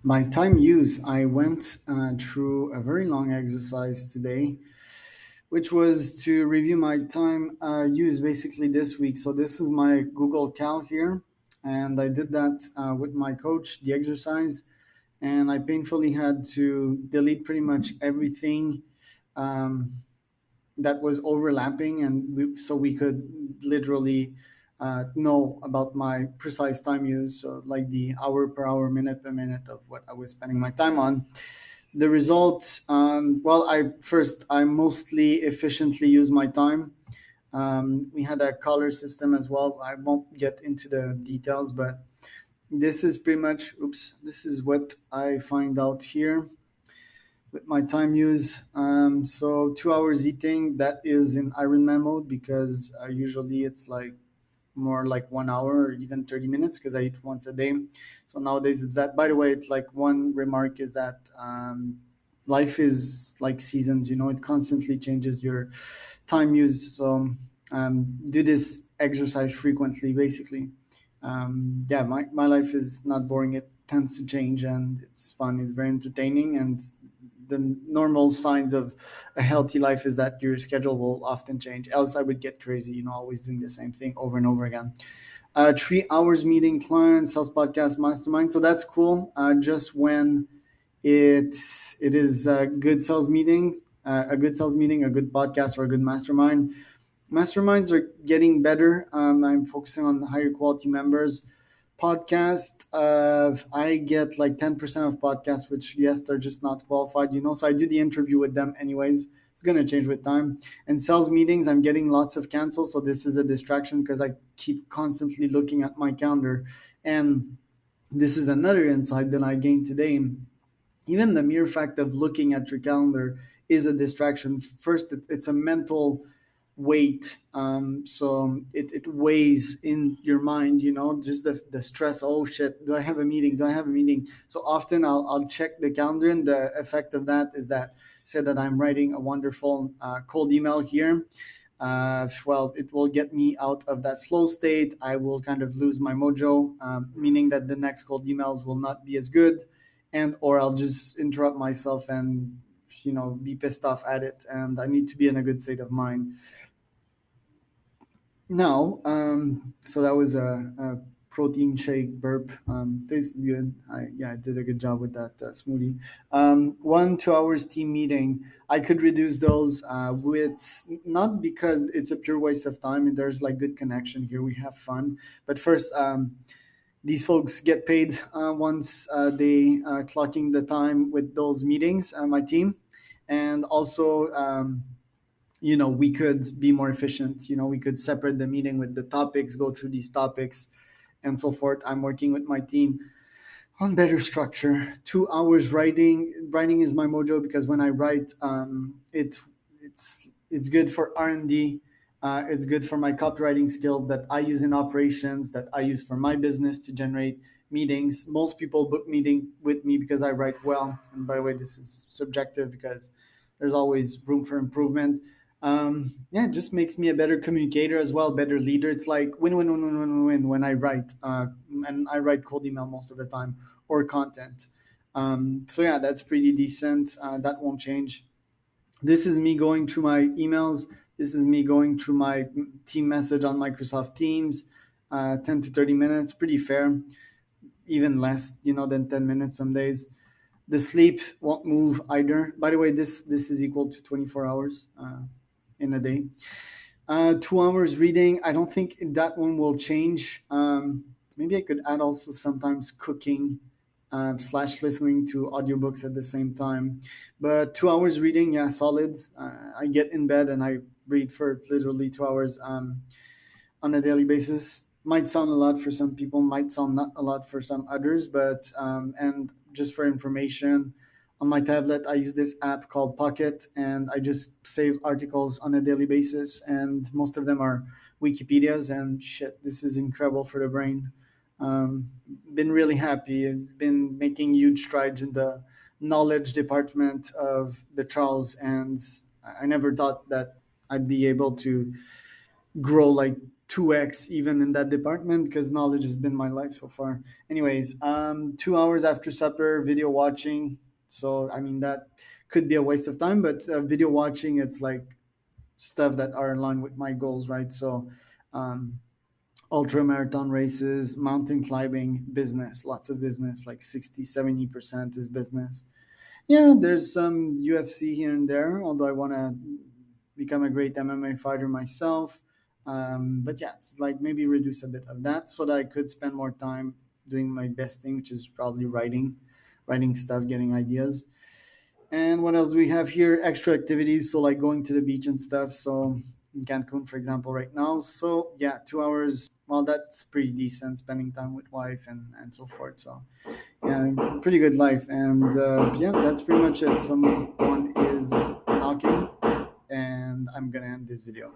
My time use, I went through a very long exercise today, which was to review my time use basically this week. So this is my Google Cal here, and I did that with my coach, the exercise, and I painfully had to delete pretty much everything um, that was overlapping, and so we could literally know about my precise time use, so like the hour per hour, minute per minute of what I was spending my time on. The result, well, I mostly efficiently use my time. We had a color system as well. I won't get into the details, but this is pretty much, oops, this is what I find out here with my time use. So 2 hours eating, that is in Ironman mode because usually it's like more like 1 hour or even 30 minutes because I eat once a day. So nowadays it's that. By the way, it's like one remark is that life is like seasons, it constantly changes your time use. So do this exercise frequently, basically. Yeah, my life is not boring. It tends to change and it's fun. It's very entertaining. And the normal signs of a healthy life is that your schedule will often change. Else, I would get crazy, always doing the same thing over and over again. 3 hours meeting clients, sales podcast, mastermind. So that's cool. Just when it is a good sales meeting, a good sales meeting, a good podcast, or a good mastermind. Masterminds are getting better. I'm focusing on higher quality members. Podcast, I get like 10% of podcasts which guests are just not qualified, so I do the interview with them anyways. It's going to change with time. And sales meetings, I'm getting lots of cancels, so this is a distraction because I keep constantly looking at my calendar. And this is another insight that I gained today. Even the mere fact of looking at your calendar is a distraction. First, it's a mental weight. So it weighs in your mind, just the stress. Oh shit, do I have a meeting? Do I have a meeting? So often I'll check the calendar, and the effect of that is that, say that I'm writing a wonderful cold email here. Well, it will get me out of that flow state. I will kind of lose my mojo, meaning that the next cold emails will not be as good, and or I'll just interrupt myself and be pissed off at it. And I need to be in a good state of mind. Now, so that was a protein shake burp. Tasted good. I did a good job with that smoothie. 1 2 hours team meeting. I could reduce those with, not because it's a pure waste of time. And there's like good connection here. We have fun, but first, these folks get paid once they clocking the time with those meetings. My team, and also. We could be more efficient. We could separate the meeting with the topics, go through these topics, and so forth. I'm working with my team on better structure. 2 hours writing is my mojo because when I write, it's good for R&D. It's good for my copywriting skill that I use in operations, that I use for my business to generate meetings. Most people book meeting with me because I write well. And by the way, this is subjective because there's always room for improvement. Yeah, it just makes me a better communicator as well, better leader. It's like win, win, win, win, win, win when I write, and I write cold email most of the time or content. So yeah, that's pretty decent. That won't change. This is me going through my emails. This is me going through my team message on Microsoft Teams. 10 to 30 minutes, pretty fair. Even less, than 10 minutes some days. The sleep won't move either. By the way, this is equal to 24 hours in a day. 2 hours reading. I don't think that one will change. Maybe I could add also sometimes cooking slash listening to audiobooks at the same time. But 2 hours reading, yeah, solid. I get in bed and I read for literally 2 hours on a daily basis. Might sound a lot for some people, might sound not a lot for some others, but and just for information, on my tablet I use this app called Pocket, and I just save articles on a daily basis, and most of them are Wikipedias, and shit, this is incredible for the brain. Been really happy. I've been making huge strides in the knowledge department of the Charles, and I never thought that I'd be able to grow like 2x even in that department because knowledge has been my life so far. Anyways, 2 hours after supper, video watching. So I mean that could be a waste of time, but video watching, it's like stuff that are in line with my goals, right? So um, ultra marathon races, mountain climbing, business, lots of business, like 60-70% is business. Yeah, there's some UFC here and there, although I want to become a great MMA fighter myself. But yeah, it's like maybe reduce a bit of that so that I could spend more time doing my best thing, which is probably writing stuff, getting ideas. And what else do we have here? Extra activities, so like going to the beach and stuff. So in Cancun, for example, right now. So yeah, 2 hours. Well, that's pretty decent. Spending time with wife and so forth. So yeah, pretty good life. And yeah, that's pretty much it. Someone is knocking, and I'm gonna end this video.